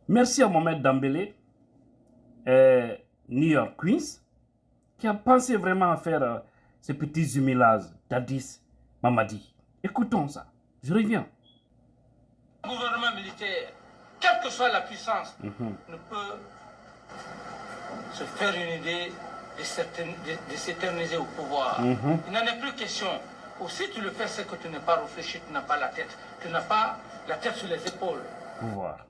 Merci à Mohamed Dembélé, New York Queens, qui a pensé vraiment à faire ces petits humillages d'Addis Mamadi. Écoutons ça. Je reviens. Le gouvernement militaire, quelle que soit la puissance, ne peut se faire une idée de s'éterniser au pouvoir. Il n'en est plus question. Ou si tu le fais, c'est que tu n'es pas réfléchi, tu n'as pas la tête. Tu n'as pas la tête sur les épaules. Pouvoir.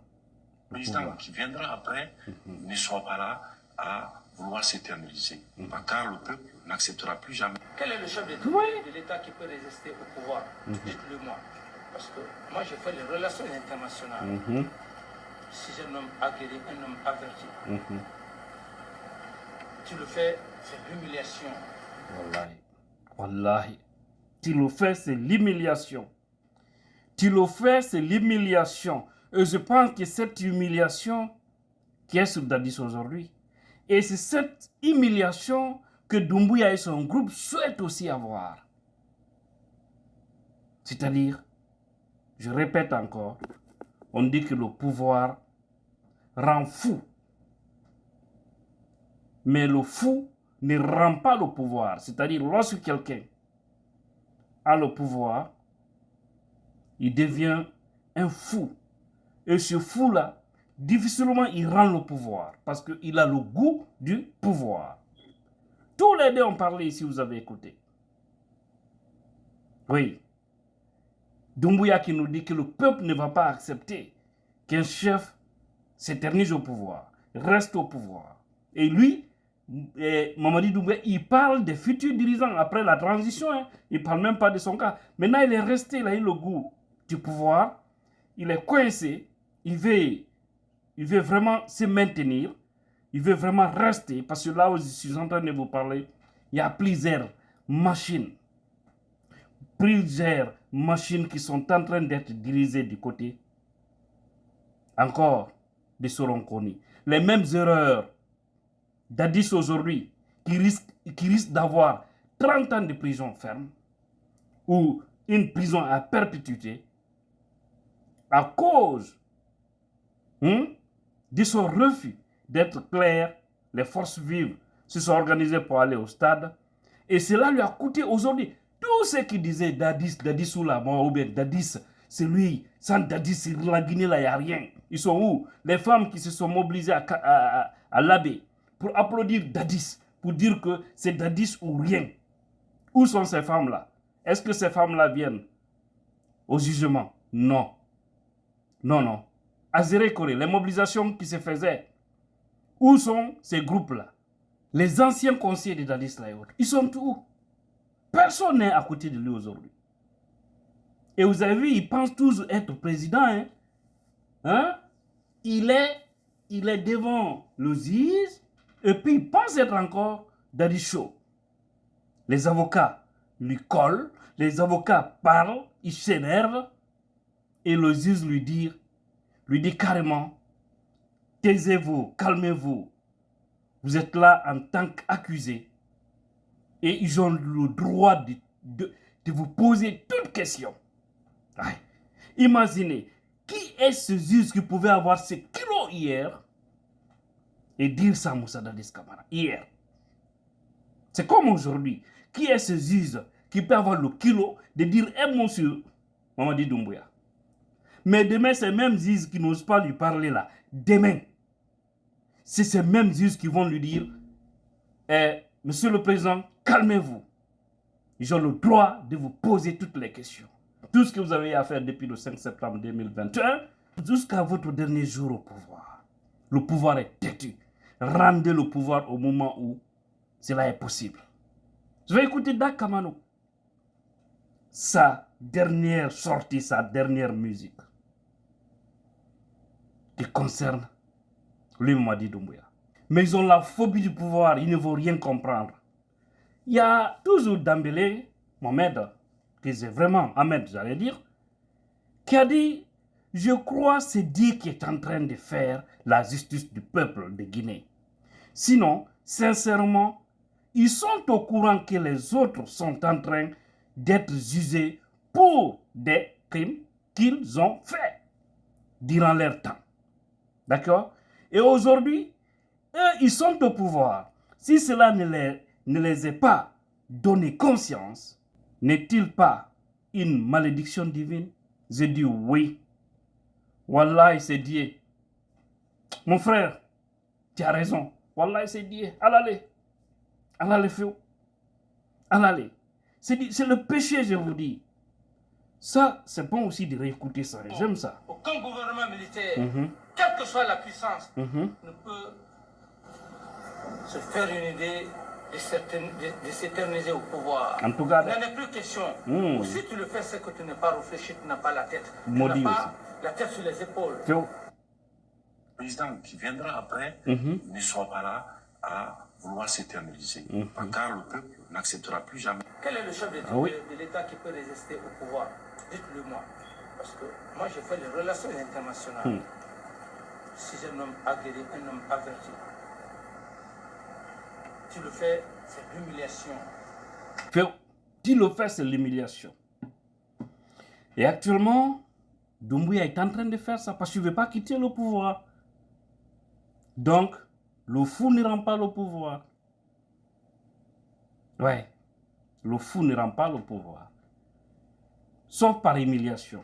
Le président qui viendra après ne soit pas là à vouloir s'éterniser. Car le peuple n'acceptera plus jamais. Quel est le chef de l'État qui peut résister au pouvoir? Dites-le moi. Parce que moi, j'ai fait les relations internationales. Si j'ai un homme aguerri, un homme averti, tu le fais, c'est l'humiliation. Wallahi. Wallahi. Tu le fais, c'est l'humiliation. Tu le fais, c'est l'humiliation. Et je pense que cette humiliation qui est sur Dadis aujourd'hui, et c'est cette humiliation que Doumbouya et son groupe souhaitent aussi avoir. C'est-à-dire, je répète encore, on dit que le pouvoir rend fou. Mais le fou ne rend pas le pouvoir. C'est-à-dire, lorsque quelqu'un a le pouvoir, il devient un fou. Et ce fou-là, difficilement il rend le pouvoir. Parce qu'il a le goût du pouvoir. Tous les deux ont parlé ici, vous avez écouté. Oui. Doumbouya qui nous dit que le peuple ne va pas accepter qu'un chef s'éternise au pouvoir, reste au pouvoir. Et lui, Mamadi Doumbouya, il parle des futurs dirigeants après la transition. Il ne parle même pas de son cas. Maintenant, il est resté, il a eu le goût du pouvoir. Il est coincé. Il veut vraiment se maintenir. Il veut vraiment rester. Parce que là où je suis en train de vous parler, il y a plusieurs machines. Plusieurs machines qui sont en train d'être dirigées du côté encore de Soronconi. Les mêmes erreurs d'Addis aujourd'hui qui risquent d'avoir 30 ans de prison ferme ou une prison à perpétuité à cause de son refus d'être clair. Les forces vives se sont organisées pour aller au stade et cela lui a coûté aujourd'hui. Tous ceux qui disaient Dadis ou la mort, ou bien Dadis, c'est lui, sans Dadis, la Guinée, là, il n'y a rien. Ils sont où? Les femmes qui se sont mobilisées à l'abbé pour applaudir Dadis, pour dire que c'est Dadis ou rien. Où sont ces femmes-là? Est-ce que ces femmes-là viennent au jugement? Non. Non, non. À Zérékoré, les mobilisations qui se faisaient, où sont ces groupes-là? Les anciens conseillers de Dadis, là et autres, ils sont où? Personne n'est à côté de lui aujourd'hui. Et vous avez vu, il pense toujours être président. Il est devant le juge et puis il pense être encore Daddy Show. Les avocats lui collent, les avocats parlent, ils s'énervent et le juge lui dit carrément, taisez-vous, calmez-vous. Vous êtes là en tant qu'accusé. Et ils ont le droit de vous poser toute question. Ouais. Imaginez, qui est ce juge qui pouvait avoir ce kilo hier et dire ça à Moussa Dadis Camara hier? C'est comme aujourd'hui. Qui est ce juge qui peut avoir le kilo de dire un mot sur Mamadi Doumbouya? Mais demain, ces mêmes juges qui n'osent pas lui parler là, demain, c'est ces mêmes juges qui vont lui dire Monsieur le Président, calmez-vous. Ils ont le droit de vous poser toutes les questions. Tout ce que vous avez à faire depuis le 5 septembre 2021, jusqu'à votre dernier jour au pouvoir. Le pouvoir est têtu. Rendez le pouvoir au moment où cela est possible. Je vais écouter Dak Kamano. Sa dernière sortie, sa dernière musique qui concerne lui, Mamadi Doumbouya. Mais ils ont la phobie du pouvoir, ils ne vont rien comprendre. Il y a toujours Dembélé, Mohamed, que c'est vraiment Ahmed, j'allais dire, qui a dit, je crois c'est Dieu qui est en train de faire la justice du peuple de Guinée. Sinon, sincèrement, ils sont au courant que les autres sont en train d'être jugés pour des crimes qu'ils ont faits durant leur temps. D'accord? Et aujourd'hui, eux, ils sont au pouvoir. Si cela ne les est pas donné conscience, n'est-il pas une malédiction divine? Je dis oui. Wallah, c'est Dieu. Mon frère, tu as raison. Wallah, c'est Dieu. Allez. Allez, feu. Allez. C'est le péché, je vous dis. Ça, c'est bon aussi de réécouter ça. J'aime ça. Aucun gouvernement militaire, quelle que soit la puissance, ne peut se faire une idée de s'éterniser au pouvoir. En tout cas, il n'en est plus question. Ou si tu le fais, c'est que tu n'es pas réfléchi, tu n'as pas la tête. Tu n'as pas la tête sur les épaules. Le président qui viendra après ne soit pas là à vouloir s'éterniser. Car le peuple n'acceptera plus jamais. Quel est le chef de l'État qui peut résister au pouvoir? Dites-le moi. Parce que moi, je fais les relations internationales. Si j'ai un homme aguerri, un homme averti, tu le fais, c'est l'humiliation. Tu le fais, c'est l'humiliation. Et actuellement, Doumbouya est en train de faire ça parce qu'il ne veut pas quitter le pouvoir. Donc, le fou ne rend pas le pouvoir. Ouais, le fou ne rend pas le pouvoir. Sauf par humiliation.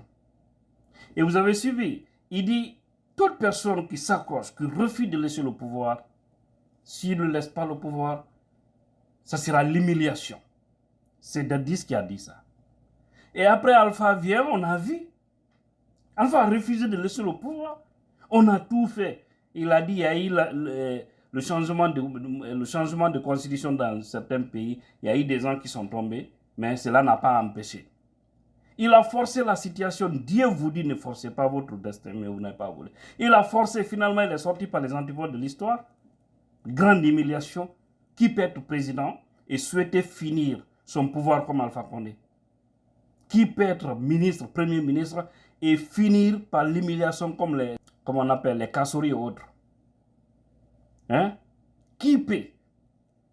Et vous avez suivi, il dit, toute personne qui s'accroche, qui refuse de laisser le pouvoir, s'il ne laisse pas le pouvoir, ça sera l'humiliation. C'est Dadis qui a dit ça. Et après Alpha vient, on a vu. Alpha a refusé de laisser le pouvoir. On a tout fait. Il a dit, il y a eu le changement de constitution dans certains pays. Il y a eu des gens qui sont tombés, mais cela n'a pas empêché. Il a forcé la situation. Dieu vous dit, ne forcez pas votre destin, mais vous n'avez pas voulu. Il a forcé, finalement, il est sorti par les antipodes de l'histoire. Grande humiliation. Qui peut être président et souhaiter finir son pouvoir comme Alpha Condé? Qui peut être ministre, premier ministre et finir par l'humiliation comme on appelle les Kassori et autres? Hein? Qui peut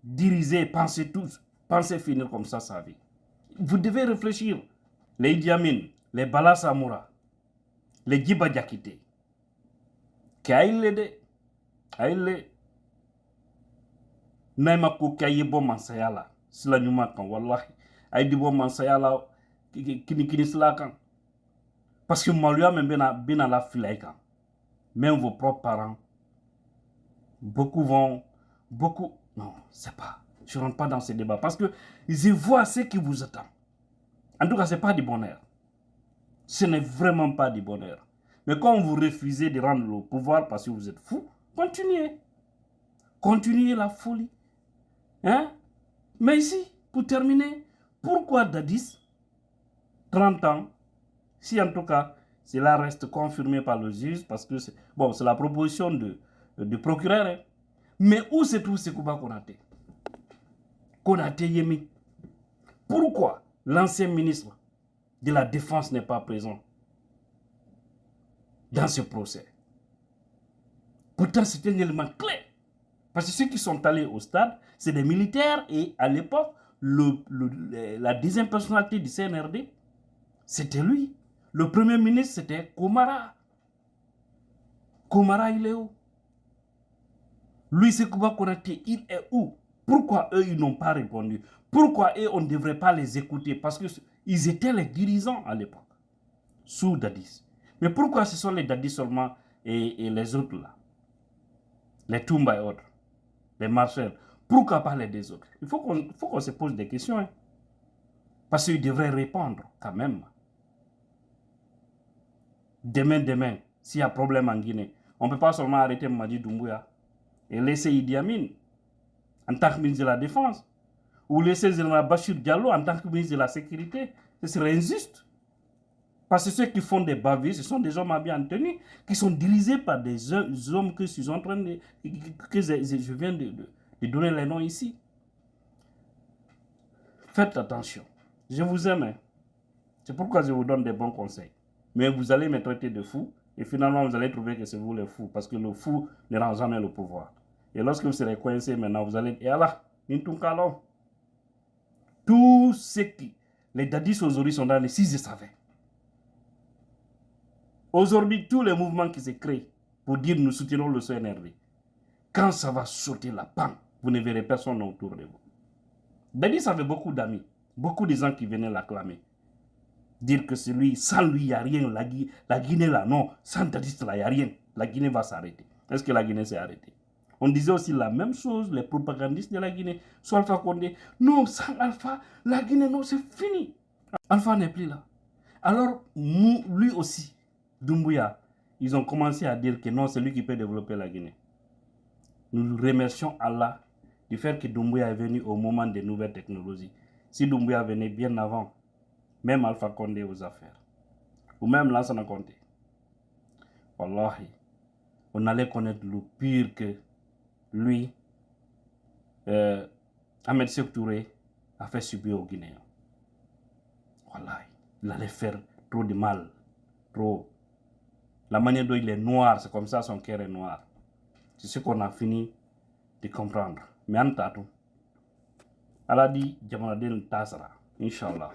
diriger, penser finir comme ça sa vie? Vous devez réfléchir. Les Idi Amin, les Bala Samoura, les Djiba Diakité, qui a aidé, Naima ko kaye bo mansaya la sila nyuma kan wallahi ay di bo mansaya la kini sila kan parce que maluya men bena la filay kan même vos propres parents beaucoup non c'est pas, je rentre pas dans ce débat parce que je vois ce qui vous attend. En tout cas, c'est pas du bonheur, ce n'est vraiment pas du bonheur, mais quand vous refusez de rendre le pouvoir parce que vous êtes fou, continuez la folie. Hein? Mais ici, pour terminer, pourquoi Dadis, 30 ans, si en tout cas cela reste confirmé par le juge, parce que c'est la proposition de procureur, hein? Mais où se trouve Sekouba Konaté? Konaté Yemi. Pourquoi l'ancien ministre de la Défense n'est pas présent dans ce procès? Pourtant, c'est un élément clé. Parce que ceux qui sont allés au stade, c'est des militaires et à l'époque, la deuxième personnalité du CNRD, c'était lui. Le premier ministre, c'était Komara. Komara, il est où? Lui, Sekouba Konaté, il est où? Pourquoi eux, ils n'ont pas répondu? Pourquoi eux, on ne devrait pas les écouter? Parce qu'ils étaient les dirigeants à l'époque, sous Dadis. Mais pourquoi ce sont les Dadis seulement et les autres là? Les Toumba et autres, les Marshall. Pourquoi pas les deux autres? Il faut qu'on se pose des questions. Hein? Parce qu'ils devraient répondre quand même. Demain, s'il y a problème en Guinée, on ne peut pas seulement arrêter Madi Doumbouya et laisser Idi Amin en tant que ministre de la Défense ou laisser Général Bachir Diallo en tant que ministre de la Sécurité. Ce serait injuste. Parce que ceux qui font des bavures, ce sont des hommes bien tenus, qui sont dirigés par des hommes que je suis en train de... que je viens de donner les noms ici. Faites attention. Je vous aime. Hein. C'est pourquoi je vous donne des bons conseils. Mais vous allez me traiter de fou, et finalement vous allez trouver que c'est vous le fou, parce que le fou ne rend jamais le pouvoir. Et lorsque vous serez coincé maintenant, vous allez dire, Allah, tous ceux qui... Les Dadis aujourd'hui sont dans les 6 je savais. Aujourd'hui, tous les mouvements qui se créent pour dire nous soutenons le CNRD. Quand ça va sauter la panne, vous ne verrez personne autour de vous. Dadis avait beaucoup d'amis, beaucoup de gens qui venaient l'acclamer. Dire que c'est lui, sans lui, il n'y a rien. La Guinée, là, non. Sans Dadis, là, il n'y a rien. La Guinée va s'arrêter. Est-ce que la Guinée s'est arrêtée? On disait aussi la même chose, les propagandistes de la Guinée, sur Alpha Condé. Non, sans Alpha, la Guinée, non, c'est fini. Alpha n'est plus là. Alors, lui aussi, Doumbouya, ils ont commencé à dire que non, c'est lui qui peut développer la Guinée. Nous remercions Allah du fait que Doumbouya est venu au moment des nouvelles technologies. Si Doumbouya venait bien avant, même Alpha Condé aux affaires, ou même Lansana Conté, wallahi, on allait connaître le pire que lui, Ahmed Sékou Touré, a fait subir aux Guinéens. Wallahi, il allait faire trop de mal, trop. La manière dont il est noir, c'est comme ça son cœur est noir. C'est ce qu'on a fini de comprendre. Mais en tout cas, Allah dit, Jamanaden Tasara, Inch'Allah.